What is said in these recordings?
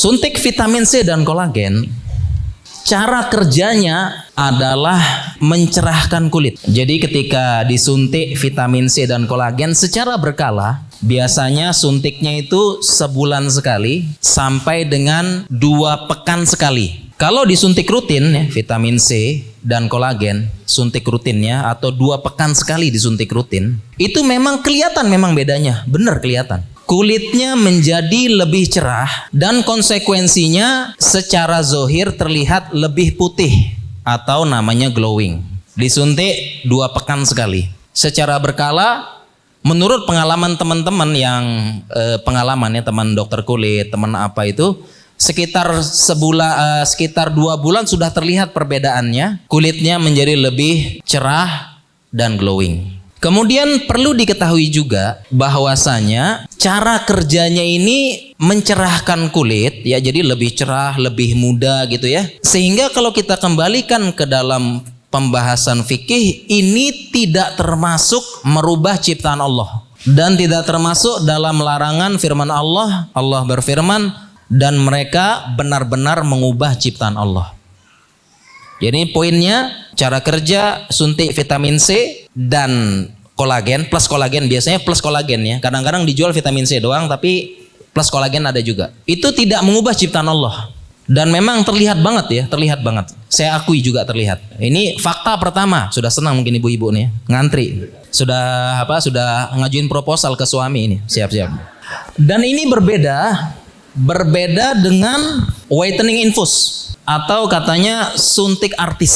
Suntik vitamin C dan kolagen, cara kerjanya adalah mencerahkan kulit. Jadi ketika disuntik vitamin C dan kolagen secara berkala, biasanya suntiknya itu sebulan sekali sampai dengan 2 pekan sekali. Kalau disuntik rutin ya, vitamin C dan kolagen, suntik rutinnya atau 2 pekan sekali disuntik rutin, itu memang kelihatan memang bedanya, benar kelihatan. Kulitnya menjadi lebih cerah dan konsekuensinya secara zohir terlihat lebih putih atau namanya glowing. Disuntik 2 pekan sekali. Secara berkala, menurut pengalaman teman-teman yang pengalamannya teman dokter kulit, teman apa itu, sekitar 2 bulan sudah terlihat perbedaannya. Kulitnya menjadi lebih cerah dan glowing. Kemudian perlu diketahui juga bahwasanya cara kerjanya ini mencerahkan kulit ya, jadi lebih cerah, lebih muda gitu ya. Sehingga kalau kita kembalikan ke dalam pembahasan fikih, ini tidak termasuk merubah ciptaan Allah dan tidak termasuk dalam larangan firman Allah. Allah berfirman, dan mereka benar-benar mengubah ciptaan Allah. Jadi poinnya, cara kerja suntik vitamin C dan kolagen, plus kolagen, biasanya plus kolagen ya. Kadang-kadang dijual vitamin C doang tapi plus kolagen ada juga. Itu tidak mengubah ciptaan Allah. Dan memang terlihat banget ya, terlihat banget. Saya akui juga terlihat. Ini fakta pertama. Sudah senang mungkin ibu-ibu nih, ngantri. Sudah ngajuin proposal ke suami ini, siap-siap. Dan ini berbeda dengan whitening infus atau katanya suntik artis.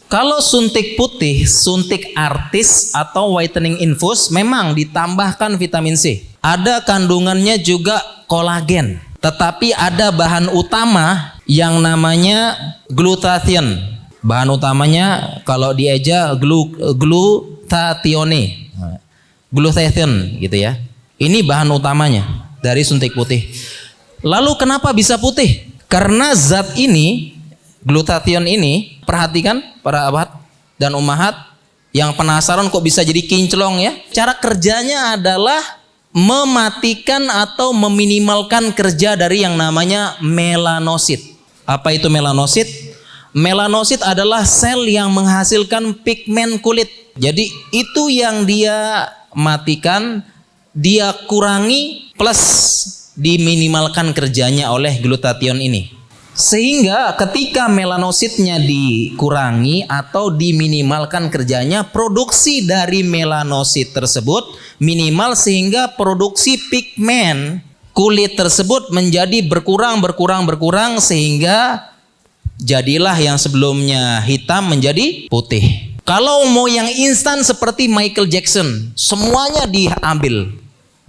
Kalau suntik putih, suntik artis atau whitening infus memang ditambahkan vitamin C. Ada kandungannya juga kolagen, tetapi ada bahan utama yang namanya glutathione. Bahan utamanya kalau dieja glutathione, glutathione gitu ya. Ini bahan utamanya dari suntik putih. Lalu kenapa bisa putih? Karena zat ini, glutathione ini, perhatikan para abad dan ummahat yang penasaran kok bisa jadi kinclong ya. Cara kerjanya adalah mematikan atau meminimalkan kerja dari yang namanya melanosit. Apa itu melanosit? Melanosit adalah sel yang menghasilkan pigmen kulit. Jadi itu yang dia matikan, dia kurangi plus diminimalkan kerjanya oleh glutathione ini. Sehingga ketika melanositnya dikurangi atau diminimalkan kerjanya, produksi dari melanosit tersebut minimal sehingga produksi pigmen kulit tersebut menjadi berkurang sehingga jadilah yang sebelumnya hitam menjadi putih. Kalau mau yang instan seperti Michael Jackson, semuanya diambil,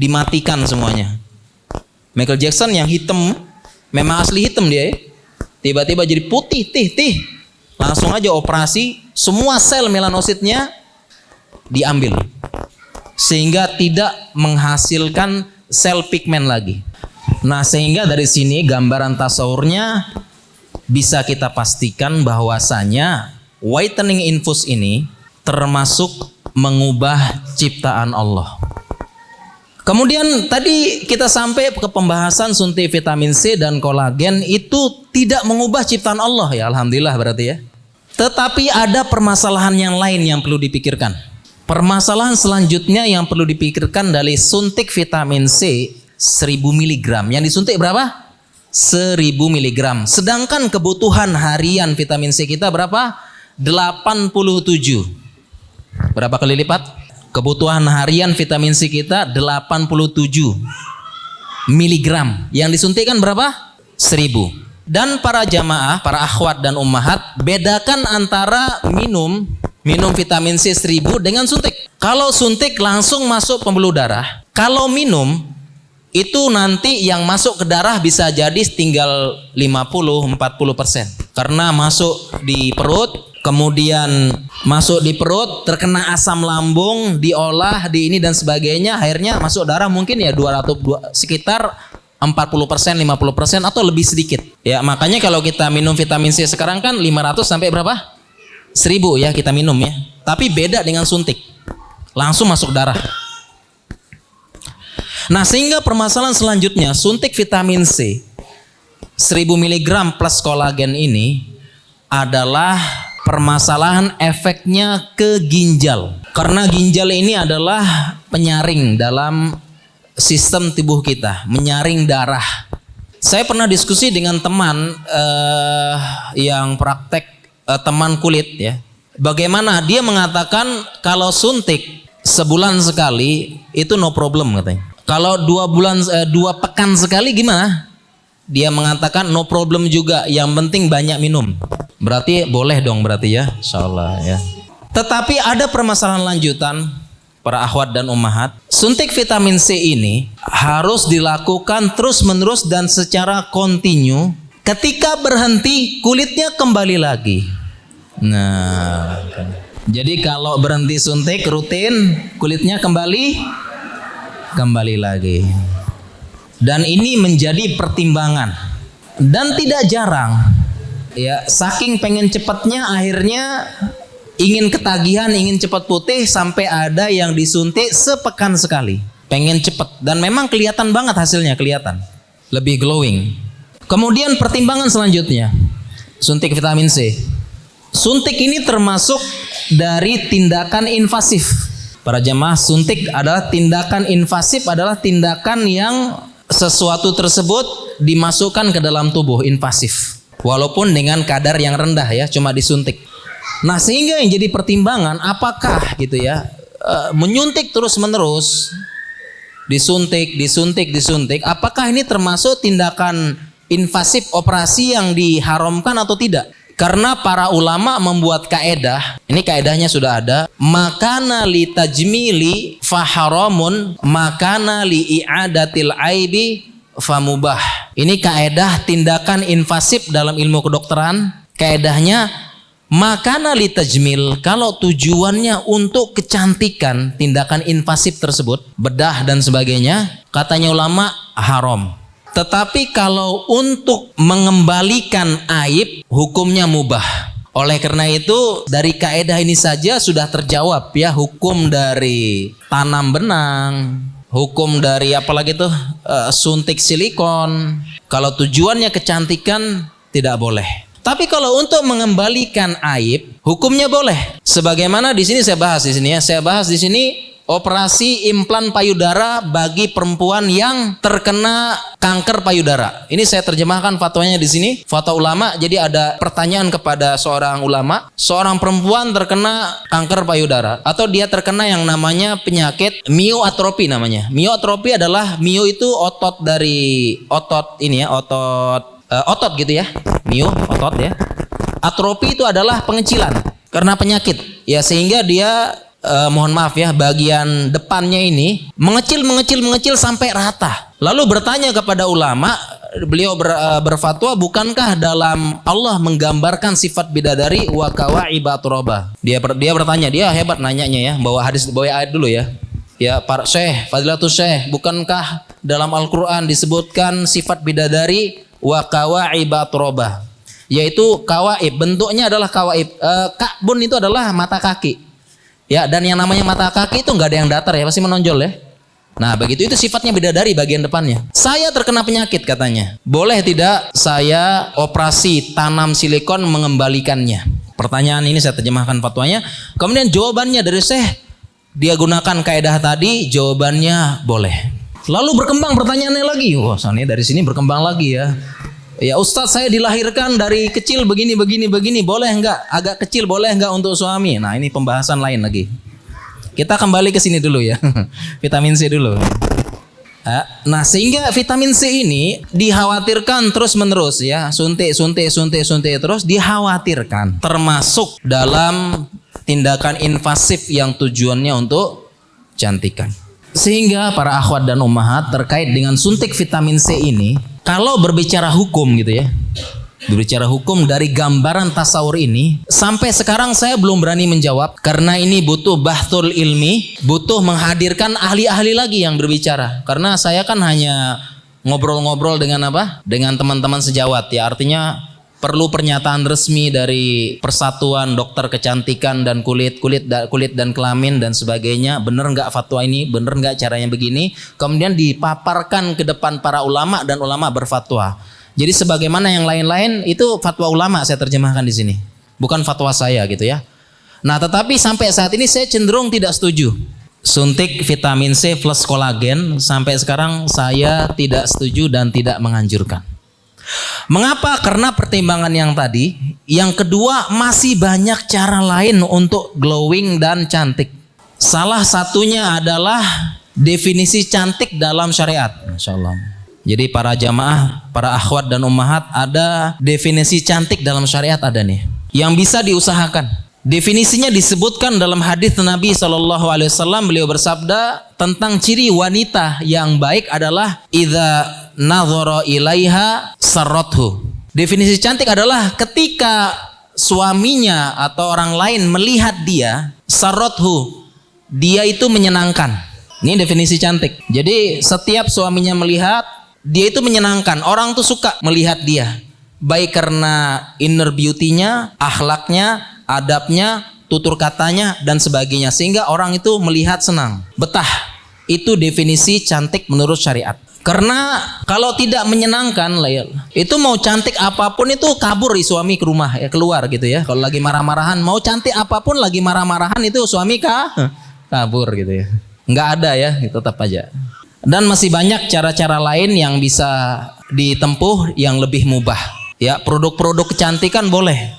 dimatikan semuanya. Michael Jackson yang hitam, memang asli hitam dia ya. Tiba-tiba jadi putih, langsung aja operasi, semua sel melanositnya diambil. Sehingga tidak menghasilkan sel pigmen lagi. Nah, sehingga dari sini gambaran tasawurnya bisa kita pastikan bahwasanya whitening infus ini termasuk mengubah ciptaan Allah. Kemudian tadi kita sampai ke pembahasan suntik vitamin C dan kolagen itu tidak mengubah ciptaan Allah ya, alhamdulillah berarti ya. Tetapi ada permasalahan yang lain yang perlu dipikirkan. Permasalahan selanjutnya yang perlu dipikirkan dari suntik vitamin C 1000 mg. Yang disuntik berapa? 1000 mg. Sedangkan kebutuhan harian vitamin C kita berapa? 87. Berapa kali lipat? Kebutuhan harian vitamin C kita 87 mg. Yang disuntikkan berapa? 1000. Dan para jamaah, para akhwat dan ummahat, bedakan antara minum vitamin C 1000 dengan suntik. Kalau suntik langsung masuk pembuluh darah. Kalau minum itu nanti yang masuk ke darah bisa jadi tinggal 50-40%. Karena masuk di perut, kemudian masuk di perut, terkena asam lambung, diolah, di ini dan sebagainya, akhirnya masuk darah mungkin ya sekitar 40%, 50% atau lebih sedikit. Ya, makanya kalau kita minum vitamin C sekarang kan 500 sampai berapa? 1000 ya kita minum ya. Tapi beda dengan suntik. Langsung masuk darah. Nah, sehingga permasalahan selanjutnya suntik vitamin C 1000 mg plus kolagen ini adalah permasalahan efeknya ke ginjal. Karena ginjal ini adalah penyaring dalam sistem tubuh kita, menyaring darah. Saya pernah diskusi dengan teman yang praktek teman kulit ya. Bagaimana dia mengatakan kalau suntik sebulan sekali itu no problem katanya. Kalau 2 pekan sekali gimana? Dia mengatakan no problem juga, yang penting banyak minum. Berarti boleh dong berarti ya, insyaallah ya. Tetapi ada permasalahan lanjutan para akhwat dan ummahat. Suntik vitamin C ini harus dilakukan terus menerus dan secara kontinu. Ketika berhenti kulitnya kembali lagi. Nah, jadi kalau berhenti suntik rutin kulitnya kembali lagi. Dan ini menjadi pertimbangan dan tidak jarang ya, saking pengen cepatnya akhirnya ingin ketagihan, ingin cepat putih, sampai ada yang disuntik sepekan sekali, pengen cepat, dan memang kelihatan banget hasilnya, kelihatan lebih glowing. Kemudian pertimbangan selanjutnya, suntik vitamin C. Suntik ini termasuk dari tindakan invasif. Para jemaah, suntik adalah tindakan invasif, adalah tindakan yang sesuatu tersebut dimasukkan ke dalam tubuh, invasif, walaupun dengan kadar yang rendah ya, cuma disuntik. Nah, sehingga yang jadi pertimbangan apakah gitu ya, menyuntik terus menerus, disuntik, apakah ini termasuk tindakan invasif operasi yang diharamkan atau tidak? Karena para ulama membuat kaedah, ini kaedahnya sudah ada, makana li tajmili faharamun, makana li i'adatil aibi famubah. Ini kaedah tindakan invasif dalam ilmu kedokteran. Kaedahnya makana li tajmil, kalau tujuannya untuk kecantikan, tindakan invasif tersebut, bedah dan sebagainya, katanya ulama haram. Tetapi kalau untuk mengembalikan aib, hukumnya mubah. Oleh karena itu dari kaedah ini saja sudah terjawab ya, hukum dari tanam benang, hukum dari apalagi tuh suntik silikon. Kalau tujuannya kecantikan tidak boleh. Tapi kalau untuk mengembalikan aib, hukumnya boleh. Sebagaimana di sini saya bahas di sini ya, saya bahas di sini operasi implan payudara bagi perempuan yang terkena kanker payudara. Ini saya terjemahkan fatwanya di sini, fatwa ulama. Jadi ada pertanyaan kepada seorang ulama, seorang perempuan terkena kanker payudara atau dia terkena yang namanya penyakit myoatropi namanya. Myoatropi adalah, myo itu otot dari otot ini ya, otot gitu ya. Myo otot ya. Atropi itu adalah pengecilan karena penyakit. Ya, sehingga dia mohon maaf ya, bagian depannya ini mengecil sampai rata. Lalu bertanya kepada ulama, beliau berfatwa, bukankah dalam Allah menggambarkan sifat bidadari wa kawaiba turaba? Dia bertanya, dia hebat nanyanya ya, bawa ayat dulu ya. Ya, para Syekh, Fadilatul Syekh, bukankah dalam Al-Qur'an disebutkan sifat bidadari wa kawaiba turaba? Yaitu kawaib, bentuknya adalah kawaib. Ka'bun itu adalah mata kaki. Ya, dan yang namanya mata kaki itu nggak ada yang datar ya, pasti menonjol ya. Nah, begitu itu sifatnya bidadari bagian depannya. Saya terkena penyakit katanya. Boleh tidak saya operasi tanam silikon mengembalikannya? Pertanyaan ini saya terjemahkan fatwanya. Kemudian jawabannya dari Syekh, dia gunakan kaedah tadi, jawabannya boleh. Lalu berkembang pertanyaannya lagi. Wah, dari sini berkembang lagi ya. Ya Ustadz, saya dilahirkan dari kecil begini, boleh enggak? Agak kecil boleh enggak untuk suami? Nah, ini pembahasan lain lagi. Kita kembali ke sini dulu ya. Vitamin C dulu. Nah, sehingga vitamin C ini dikhawatirkan terus menerus ya. Suntik terus dikhawatirkan. Termasuk dalam tindakan invasif yang tujuannya untuk cantikan. Sehingga para akhwat dan ummahat terkait dengan suntik vitamin C ini, kalau berbicara hukum gitu ya, berbicara hukum dari gambaran tasawur ini, sampai sekarang saya belum berani menjawab karena ini butuh bahthul ilmi, butuh menghadirkan ahli-ahli lagi yang berbicara. Karena saya kan hanya ngobrol-ngobrol dengan apa? Dengan teman-teman sejawat ya, artinya perlu pernyataan resmi dari Persatuan Dokter Kecantikan dan kulit dan kelamin dan sebagainya. Bener nggak fatwa ini? Bener nggak caranya begini? Kemudian dipaparkan ke depan para ulama dan ulama berfatwa. Jadi sebagaimana yang lain-lain itu fatwa ulama saya terjemahkan di sini, bukan fatwa saya gitu ya. Nah, tetapi sampai saat ini saya cenderung tidak setuju suntik vitamin C plus kolagen. Sampai sekarang saya tidak setuju dan tidak menganjurkan. Mengapa? Karena pertimbangan yang tadi. Yang kedua, masih banyak cara lain untuk glowing dan cantik. Salah satunya adalah definisi cantik dalam syariat. Masya Allah. Jadi para jamaah, para akhwat dan ummahat, ada definisi cantik dalam syariat ada nih, yang bisa diusahakan. Definisinya disebutkan dalam hadis Nabi SAW. Beliau bersabda tentang ciri wanita yang baik adalah idza nadhara ilaiha sarrathu. Definisi cantik adalah ketika suaminya atau orang lain melihat dia, sarrathu, dia itu menyenangkan. Ini definisi cantik. Jadi setiap suaminya melihat, dia itu menyenangkan. Orang tuh suka melihat dia, baik karena inner beauty-nya, akhlaknya, adabnya, tutur katanya, dan sebagainya, sehingga orang itu melihat senang, betah. Itu definisi cantik menurut syariat. Karena kalau tidak menyenangkan, itu mau cantik apapun itu kabur suami ke rumah, ya keluar gitu ya. Kalau lagi marah-marahan, mau cantik apapun lagi marah-marahan itu suami kabur gitu ya. Nggak ada ya, tetap aja. Dan masih banyak cara-cara lain yang bisa ditempuh yang lebih mubah. Ya, produk-produk kecantikan boleh.